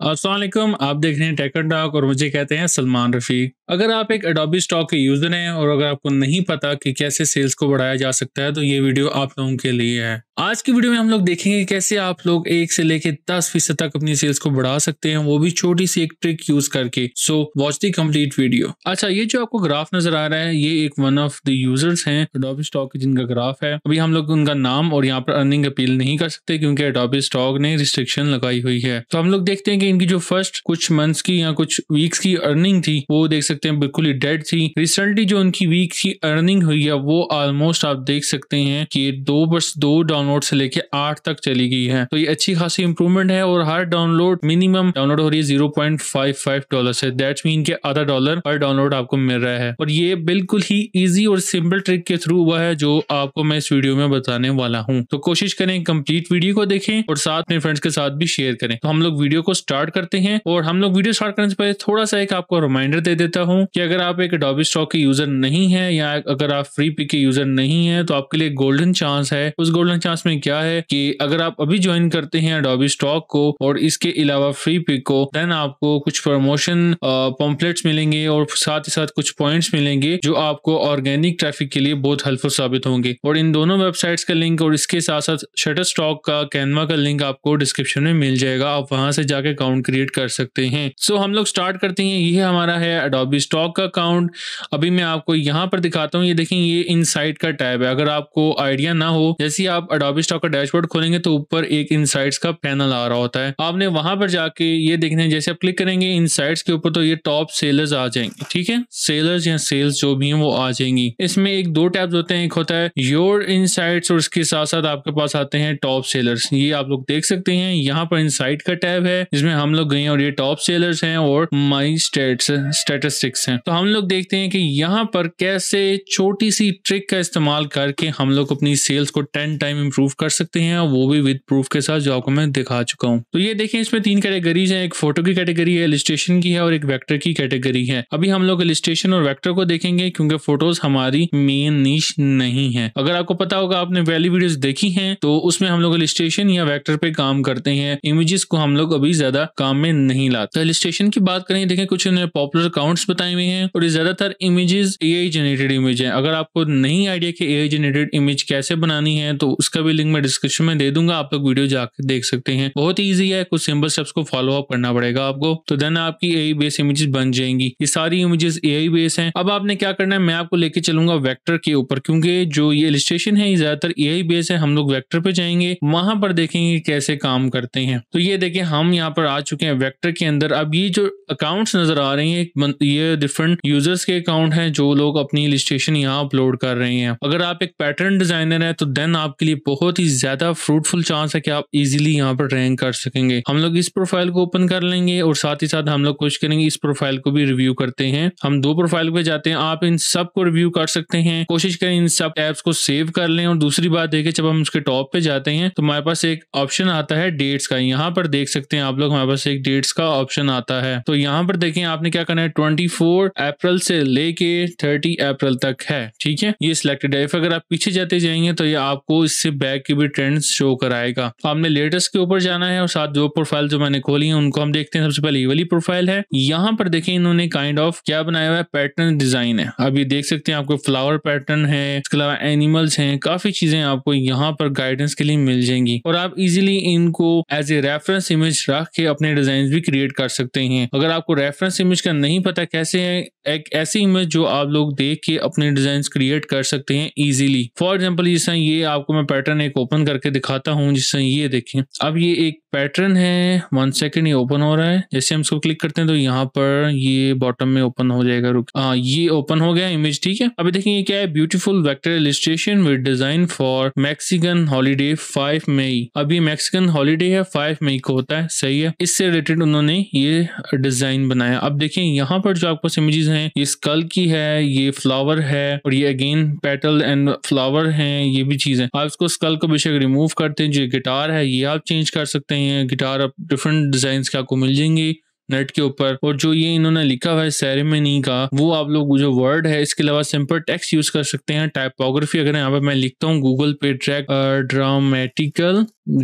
अस्सलाम वालेकुम, आप देख रहे हैं टेक एंड टॉक और मुझे कहते हैं सलमान रफ़ी। अगर आप एक एडोबी स्टॉक के यूज़र हैं और अगर आपको नहीं पता कि कैसे सेल्स को बढ़ाया जा सकता है तो ये वीडियो आप लोगों के लिए है। आज की वीडियो में हम लोग देखेंगे कैसे आप लोग 1 से लेके 10% तक अपनी सेल्स को बढ़ा सकते हैं, वो भी छोटी सी एक ट्रिक यूज़ करके। So watch the complete video. अच्छा, ये जो आपको ग्राफ नज़र आ रहा है ये एक वन ऑफ द यूजर्स हैं एडोबी स्टॉक के जिनका ग्राफ है। अभी हम लोग उनका नाम और यहाँ पर अर्निंग अपील नहीं कर सकते क्योंकि एडोबी स्टॉक ने रिस्ट्रिक्शन लगाई हुई है। तो हम लोग देखते हैं कि इनकी जो फर्स्ट कुछ मंथ्स की या कुछ वीक्स की अर्निंग थी वो देख सकते हैं बिल्कुल ही डेड थी। रिसेंटली जो उनकी वीक की अर्निंग हुई है वो ऑलमोस्ट आप देख सकते हैं कि 2 डाउनलोड से लेके 8 तक चली गई है। तो ये अच्छी खासी इंप्रूवमेंट है और हर डाउनलोड मिनिमम डाउनलोड हो रही है $0.55 से। दैट्स मीन के आधा डॉलर पर डाउनलोड आपको मिल रहा है और ये बिल्कुल ही इजी और सिंपल ट्रिक के थ्रू हुआ है जो आपको मैं इस वीडियो में बताने वाला हूँ। तो कोशिश करें कंप्लीट वीडियो को देखें और साथ अपने फ्रेंड्स के साथ भी शेयर करें। तो हम लोग वीडियो को स्टार्ट करते हैं और हम लोग वीडियो स्टार्ट करने से पहले थोड़ा सा एक आपको रिमाइंडर दे देता हूँ कि अगर आप एक एडोबी स्टॉक के यूजर नहीं है या अगर आप फ्री पिक के यूजर नहीं है तो आपके लिए गोल्डन चांस है। उस गोल्डन चांस में क्या है कि अगर आप अभी ज्वाइन करते हैं एडोबी स्टॉक को और इसके अलावा फ्री पिक को, देन आपको कुछ प्रमोशन पम्पलेट्स मिलेंगे और साथ ही साथ कुछ पॉइंट्स मिलेंगे जो आपको ऑर्गेनिक ट्रैफिक के लिए बहुत हेल्पफुल साबित होंगे। और इन दोनों वेबसाइट्स का लिंक और इसके साथ साथ शटरस्टॉक का कैनवा का लिंक आपको डिस्क्रिप्शन में मिल जाएगा। आप वहां से जाके अकाउंट क्रिएट कर सकते हैं। सो हम लोग स्टार्ट करते हैं। ये हमारा है एडोबी स्टॉक का अकाउंट। अभी मैं आपको यहाँ पर दिखाता हूँ। ये देखें, ये इनसाइट का टैब है। अगर आपको आइडिया ना हो, जैसे आप एडोबी स्टॉक का डैशबोर्ड खोलेंगे तो ऊपर एक इनसाइट्स का पैनल आ रहा होता है। आपने वहां पर जाके ये देखना है, जैसे आप क्लिक करेंगे इनसाइट्स के ऊपर तो ये टॉप सेलर्स आ जाएंगे। ठीक है, सेलर्स या सेल्स जो भी हैं वो आ जाएंगी। इसमें एक दो टैब्स होते हैं, एक होता है योर इनसाइट्स और उसके साथ साथ आपके पास आते हैं टॉप सेलर्स। ये आप लोग देख सकते हैं यहाँ पर इनसाइट का टैब है जिसमें हम लोग गए और ये टॉप सेलर्स हैं और माई स्टैटिस्टिक्स हैं। तो हम लोग देखते हैं कि यहाँ पर कैसे छोटी सी ट्रिक का इस्तेमाल करके हम लोग अपनी सेल्स को 10 टाइम इंप्रूव कर सकते हैं, वो भी विद प्रूफ के साथ जो आपको मैं दिखा चुका हूँ। तो ये देखें, इसमें 3 कैटेगरीज हैं। एक फोटो की कैटेगरी है, इलस्ट्रेशन की है और एक वेक्टर की कैटेगरी है। अभी हम लोग इलस्ट्रेशन और वेक्टर को देखेंगे क्योंकि फोटोज हमारी मेन नीश नहीं है। अगर आपको पता होगा, आपने पहली वीडियोस देखी हैं तो उसमें हम लोग इलस्ट्रेशन या वेक्टर पे काम करते हैं। इमेजेस को हम लोग अभी ज्यादा काम में नहीं लाते। तो इलस्ट्रेशन की बात करें, देखें कुछ उन्होंने पॉपुलर अकाउंट्स बताए हुए हैं और ज्यादातर इमेजेस एआई जनरेटेड इमेज है। अगर आपको नहीं आइडिया कि एआई जनरेटेड इमेज कैसे बनानी है तो उसका भी लिंक मैं डिस्क्रिप्शन में दे दूंगा, आप लोग वीडियो जाकर देख सकते हैं। बहुत ईजी है, कुछ सिंपल स्टेप्स को फॉलो अप करना पड़ेगा आपको, तो देन आपकी एआई बेस इमेजेस बन जाएंगी। ये सारी इमेजेस एआई बेस हैं। अब आपने क्या करना है, मैं आपको लेके चलूंगा वेक्टर के ऊपर क्योंकि जो ये इलस्ट्रेशन है ये ज्यादातर एआई बेस है। हम लोग वेक्टर पे जाएंगे, वहां पर देखेंगे कैसे काम करते हैं। तो ये देखिए, हम यहाँ पर आ चुके हैं वेक्टर के अंदर। अब ये जो अकाउंट्स नजर आ रहे हैं ये डिफरेंट यूजर्स के अकाउंट हैं जो लोग अपनी इलस्ट्रेशन यहाँ अपलोड कर रहे हैं। अगर आप एक पैटर्न डिजाइनर है तो देन आपके लिए बहुत ही ज्यादा फ्रूटफुल चांस है कि आप इजीली यहाँ पर रैंक कर सकेंगे। हम लोग इस प्रोफाइल को ओपन कर लेंगे और साथ ही साथ हम लोग कोशिश करेंगे इस प्रोफाइल को भी रिव्यू करते हैं। हम 2 प्रोफाइल पे जाते हैं। आप इन सब को रिव्यू कर सकते हैं। कोशिश करें इन सब टैब्स को सेव कर लें। और दूसरी बात देखिए, जब हम उसके टॉप पे जाते हैं तो हमारे पास एक ऑप्शन आता है डेट्स का। यहाँ पर देख सकते हैं आप लोग, हमारे पास एक डेट्स का ऑप्शन आता है। तो यहाँ पर देखें, आपने क्या करना है, 24 अप्रैल से लेके 30 अप्रैल तक है। ठीक है, ये सिलेक्टेड है। अगर आप पीछे जाते जाएंगे तो ये आपको इससे बैक की भी ट्रेंड्स शो कराएगा। आपने लेटेस्ट के ऊपर जाना है और साथ 2 प्रोफाइल जो मैंने खोली है उनको हम देखते हैं। सबसे पहले ये वाली प्रोफाइल है। यहाँ पर देखें इन्होंने काइंड ऑफ क्या बनाया हुआ है, पैटर्न डिजाइन है। अभी देख सकते हैं आपको फ्लावर पैटर्न है, इसके अलावा एनिमल्स हैं, काफी चीजें आपको यहाँ पर गाइडेंस के लिए मिल जाएंगी और आप इजीली इनको एज ए रेफरेंस इमेज रख के अपने डिजाइन भी क्रिएट कर सकते हैं। अगर आपको रेफरेंस इमेज का नहीं पता कैसे है, एक ऐसी इमेज जो आप लोग देख के अपने डिजाइन क्रिएट कर सकते हैं इजीली। फॉर एग्जांपल जैसे ये आपको मैं पैटर्न एक ओपन करके दिखाता हूँ। जिससे ये देखें, अब ये एक पैटर्न है, 1 सेकंड ये ओपन हो रहा है। जैसे हम इसको क्लिक करते हैं तो यहाँ पर ये बॉटम में ओपन हो जाएगा। रुक, ये ओपन हो गया इमेज। ठीक है, अभी देखिए ये क्या है, beautiful vector illustration with design for Mexican holiday 5 मई। अब ये मैक्सिकन हॉलीडे है, 5 मई को होता है। सही है, इससे रिलेटेड उन्होंने ये डिजाइन बनाया। अब देखिए यहाँ पर जो आपको इमेजेस हैं, ये स्कल की है, ये फ्लावर है और ये अगेन पेटल एंड फ्लावर हैं। ये भी चीजें आप इसको स्कल को बेशक रिमूव करते हैं। जो गिटार है ये आप चेंज कर सकते हैं। गिटार आप डिफरेंट डिजाइन के आपको मिल जाएंगे। नेट के ऊपर, और जो ये इन्होंने लिखा हुआ है सेरेमनी का, वो आप लोग जो वर्ड है इसके अलावा सिंपल टेक्स्ट यूज कर सकते हैं। टाइपोग्राफी अगर यहाँ पे मैं लिखता हूँ गूगल पे ट्रैक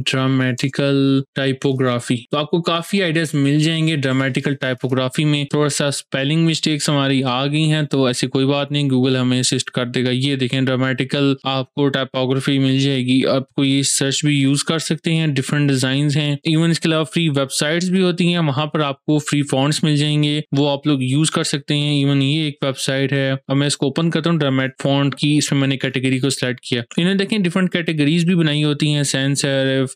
ड्रामेटिकल टाइपोग्राफी, तो आपको काफी आइडियाज मिल जाएंगे। ड्रामेटिकल टाइपोग्राफी में थोड़ा सा स्पेलिंग मिस्टेक्स हमारी आ गई हैं, तो ऐसी कोई बात नहीं, गूगल हमें असिस्ट कर देगा। ये देखें ड्रामेटिकल आपको टाइपोग्राफी मिल जाएगी। आपको ये सर्च भी यूज कर सकते हैं, डिफरेंट डिजाइन हैं। इवन इसके अलावा फ्री वेबसाइट्स भी होती हैं, वहां पर आपको फ्री फॉन्ट्स मिल जाएंगे, वो आप लोग यूज कर सकते हैं। इवन ये एक वेबसाइट है, अब मैं इसको ओपन करता हूँ, ड्रामेट फॉन्ट की, इसमें मैंने कैटेगरी को सिलेक्ट किया। इन्हें देखें डिफरेंट कैटेगरीज भी बनाई होती हैं, सैंस सेरिफ,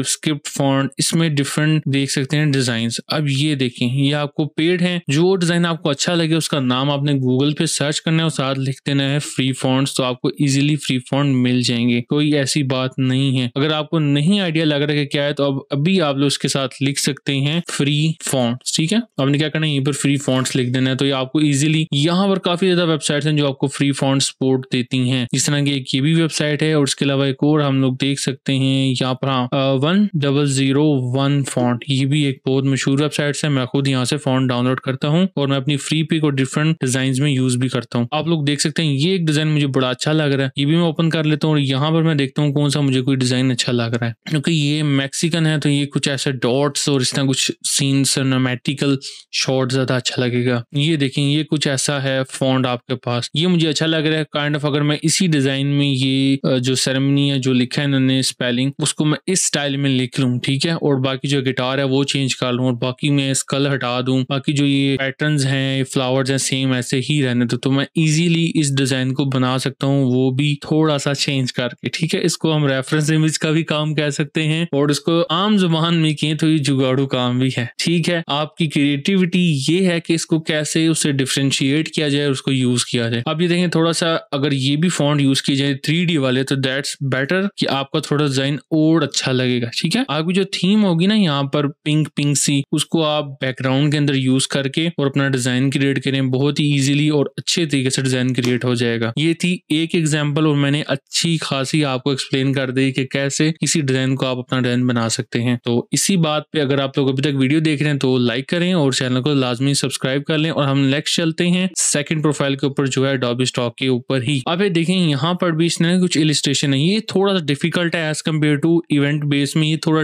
स्क्रिप्ट फॉन्ट, इसमें डिफरेंट देख सकते हैं डिजाइन। अब ये देखें, ये आपको पेड है, जो डिजाइन आपको अच्छा लगे उसका नाम आपने गूगल पे सर्च करना है और साथ लिख देना है फ्री फॉन्ट्स, तो आपको इजीली फ्री फॉन्ट मिल जाएंगे। कोई ऐसी बात नहीं है। अगर आपको नहीं आइडिया लग रहा है कि क्या है, तो अब अभी आप लोग उसके साथ लिख सकते हैं फ्री फॉन्ट्स। ठीक है, आपने क्या करना है, यहीं पर फ्री फॉन्ट्स लिख देना है, तो ये आपको इजीली, यहाँ पर काफी ज्यादा वेबसाइट्स हैं जो आपको फ्री फॉन्ट सपोर्ट देती हैं। इस तरह की एक ये भी वेबसाइट है, और उसके अलावा एक और हम लोग देख सकते हैं यहाँ पर 1001 फॉन्ट, ये भी एक बहुत मशहूर वेबसाइट है। मैं खुद यहाँ से फॉन्ट डाउनलोड करता हूँ और मैं अपनी फ्री पिक और डिफरेंट डिजाइन में यूज भी करता हूँ। आप लोग देख सकते हैं ये एक डिजाइन मुझे बड़ा अच्छा लग रहा है, ये भी मैं ओपन कर लेता हूँ और यहाँ पर मैं देखता हूँ कौन सा मुझे कोई डिजाइन अच्छा लग रहा है। क्योंकि ये मैक्सिकन है तो ये कुछ ऐसे डॉट्स और इस तरह कुछ सीन सिनेमैटिकल शॉट ज्यादा अच्छा लगेगा। ये देखें, ये कुछ ऐसा है फॉन्ट आपके पास, ये मुझे अच्छा लग रहा है काइंड ऑफ। अगर मैं इसी डिजाइन में ये जो सेरेमनी है जो लिखा है इन्होंने स्पेलिंग, उसको मैं इस स्टाइल में लिख लूँ, ठीक है, और बाकी जो गिटार है वो चेंज कर लूँ और बाकी मैं स्कल हटा दूं, बाकी जो ये पैटर्न्स हैं, फ्लावर्स हैं, सेम ऐसे ही रहने तो मैं इजीली इस डिजाइन को बना सकता हूँ, वो भी थोड़ा सा चेंज करके। ठीक है, इसको हम रेफरेंस इमेज का भी काम कह सकते हैं, और इसको आम जुबान में कहें तो ये जुगाड़ू काम भी है। ठीक है, आपकी क्रिएटिविटी ये है कि इसको कैसे उससे डिफरेंशिएट किया जाए और उसको यूज किया जाए। अब ये देखें, थोड़ा सा अगर ये भी फॉन्ट यूज किए जाए 3D वाले, तो दैट्स बेटर कि आपका थोड़ा डिजाइन और अच्छा लगेगा। ठीक है, आपकी जो थीम होगी ना यहाँ पर पिंक पिंक सी, उसको आप बैकग्राउंड के अंदर यूज करके और अपना डिजाइन क्रिएट करें, बहुत ही इजीली और अच्छे तरीके से डिजाइन क्रिएट हो जाएगा। ये थी एक एग्जांपल और मैंने अच्छी खासी आपको एक्सप्लेन कर दी कि कैसे किसी डिजाइन को आप अपना डिजाइन बना सकते हैं। तो इसी बात पे अगर आप लोग अभी तक वीडियो देख रहे हैं तो लाइक करें और चैनल को लाजमी सब्सक्राइब कर लें, और हम नेक्स्ट चलते हैं सेकंड प्रोफाइल के ऊपर जो है एडोबी स्टॉक के ऊपर ही। अब ये देखें, यहाँ पर भी इसने कुछ इलिस्ट्रेशन है, ये थोड़ा सा डिफिकल्ट है as compare to event base में, ये थोड़ा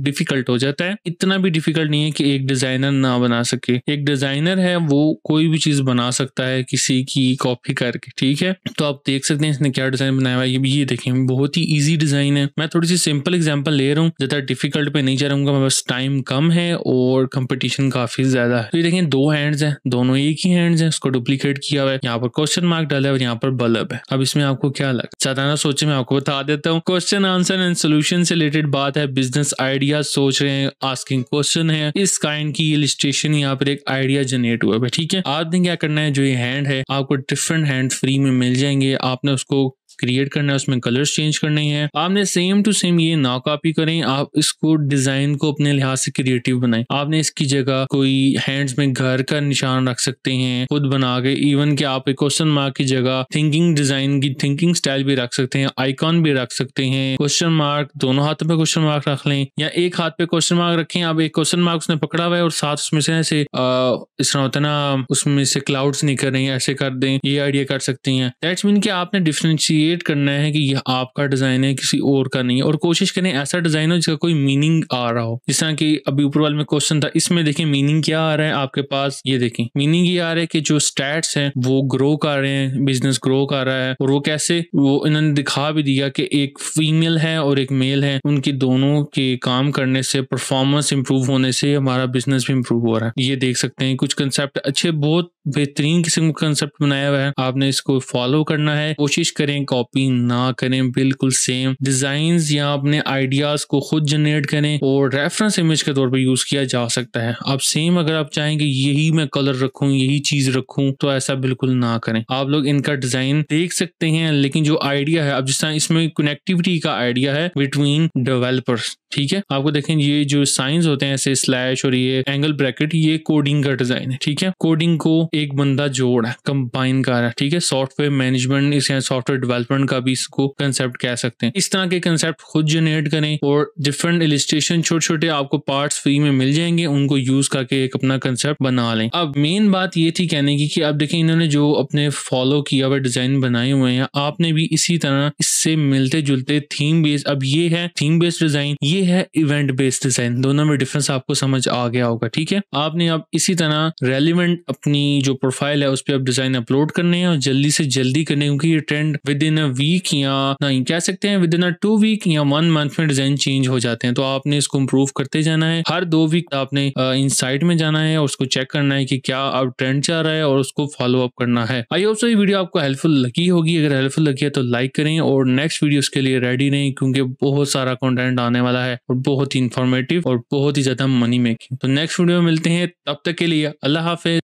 डिफिकल्ट हो जाता है। इतना भी डिफिकल्ट नहीं है कि एक डिजाइनर ना बना सके। एक डिजाइनर है वो कोई भी चीज बना सकता है किसी की कॉपी करके। ठीक है, तो आप देख सकते हैं इसने क्या डिजाइन बनाया हुआ है। ये देखें, बहुत ही इजी डिजाइन है। मैं थोड़ी सी सिंपल एग्जांपल ले रहा हूँ, ज्यादा डिफिकल्ट पे नहीं जा रहूंगा, बस टाइम कम है और कंपटीशन काफी ज्यादा है। तो ये देखें, दो हैंड्स हैं, दोनों एक ही हैंड्स हैं, उसको डुप्लीकेट किया हुआ है, यहाँ पर क्वेश्चन मार्क डाला है और यहाँ पर बल्ब है। अब इसमें आपको क्या लगा, ज्यादा ना सोचे, मैं आपको बता देता हूँ। क्वेश्चन आंसर एंड सोल्यूशन से रिलेटेड बात है, बिजनेस आइडिया सोच रहे हैं, आस्किंग क्वेश्चन है, इस काइंड की इलिस्ट्रेशन यहाँ पर एक आइडिया जनरेट हुआ है। ठीक है, आपने क्या करना है, जो ये हैंड है आपको डिफरेंट हैंड फ्री में मिल जाएंगे, आपने उसको क्रिएट करना है, उसमें कलर्स चेंज करने हैं। आपने सेम टू सेम ये ना कॉपी करें, आप इसको डिजाइन को अपने लिहाज से क्रिएटिव बनाएं। आपने इसकी जगह कोई हैंड्स में घर का निशान रख सकते हैं खुद बना के, इवन कि आप एक क्वेश्चन मार्क की जगह थिंकिंग डिजाइन की थिंकिंग स्टाइल भी रख सकते हैं, आइकॉन भी रख सकते हैं। क्वेश्चन मार्क दोनों हाथों पे क्वेश्चन मार्क रख लें या एक हाथ पे क्वेश्चन मार्क रखें। आप एक क्वेश्चन मार्क उसने पकड़ा हुआ है और साथ उसमें से ऐसे इस तरह होता है ना, उसमें से क्लाउड्स निकल रहे हैं, ऐसे कर दें, ये आइडिया कर सकते हैं। दैट्स मीन कि आपने डिफरेंशिएट करना है कि यह आपका डिजाइन है, किसी और का नहीं है, और कोशिश करें ऐसा डिजाइन हो जिसका कोई मीनिंग आ रहा हो। जिस तरह कि अभी ऊपर वाले में क्वेश्चन था, इसमें देखें मीनिंग क्या आ रहा है आपके पास, ये देखें मीनिंग ये आ रहा है कि जो स्टैट्स हैं वो ग्रो कर रहे हैं, बिजनेस ग्रो कर रहा है। और वो कैसे, वो इन्होंने दिखा भी दिया कि एक फीमेल है और एक मेल है, उनकी दोनों के काम करने से, परफॉर्मेंस इंप्रूव होने से हमारा बिजनेस भी इंप्रूव हो रहा है। ये देख सकते हैं कुछ कंसेप्ट अच्छे, बहुत बेहतरीन किस्म का कंसेप्ट बनाया हुआ है, आपने इसको फॉलो करना है। कोशिश करें कॉपी ना करें, बिल्कुल सेम डिजाइन्स या अपने आइडियाज को खुद जनरेट करें और रेफरेंस इमेज के तौर पर यूज किया जा सकता है। आप सेम अगर आप चाहेंगे यही मैं कलर रखूं, यही चीज रखूं, तो ऐसा बिल्कुल ना करें। आप लोग इनका डिजाइन देख सकते हैं, लेकिन जो आइडिया है, अब जिस तरह इसमें कनेक्टिविटी का आइडिया है बिटवीन डेवलपर्स, ठीक है। आपको देखें ये जो साइंस होते हैं ऐसे स्लैश और ये एंगल ब्रैकेट, ये कोडिंग का डिजाइन है, ठीक है। कोडिंग को एक बंदा जोड़ है, कंबाइन कर रहा है, ठीक है। सॉफ्टवेयर मैनेजमेंट, इस सॉफ्टवेयर डेवलपमेंट का भी इसको कंसेप्ट कह सकते हैं। इस तरह के कंसेप्ट खुद जनरेट करें और डिफरेंट इलस्ट्रेशन छोटे छोटे आपको पार्ट्स फ्री में मिल जाएंगे, उनको यूज करके एक अपना कंसेप्ट बना लें। अब मेन बात ये थी कहने की कि आप देखें इन्होंने जो अपने फॉलो किया हुआ डिजाइन बनाए हुए हैं, आपने भी इसी तरह इससे मिलते जुलते थीम बेस्ड, अब ये है थीम बेस्ड डिजाइन, ये है इवेंट बेस्ड डिजाइन, दोनों में डिफरेंस आपको समझ आ गया होगा, ठीक है। आपने अब इसी तरह रेलिवेंट अपनी जो प्रोफाइल है उस पर अब डिजाइन अपलोड करने हैं और जल्दी से जल्दी करने, क्योंकि ये trend within a week या नहीं कह सकते हैं विद इन अ 2 वीक या 1 मंथ में डिजाइन चेंज हो जाते हैं। तो आपने इसको इम्प्रूव करते जाना है, हर 2 वीक आपने इनसाइट में जाना है और उसको चेक करना है कि क्या अब ट्रेंड चल रहा है और उसको फॉलो अप करना है। आई होप सो ये वीडियो आपको हेल्पफुल लगी होगी, अगर हेल्पफुल लगी है तो लाइक करें और नेक्स्ट वीडियोस के लिए रेडी रहें, क्योंकि बहुत सारा कंटेंट आने वाला है और बहुत ही इंफॉर्मेटिव और बहुत ही ज्यादा मनी मेकिंग। तो नेक्स्ट वीडियो में मिलते हैं, तब तक के लिए अल्लाह हाफिज।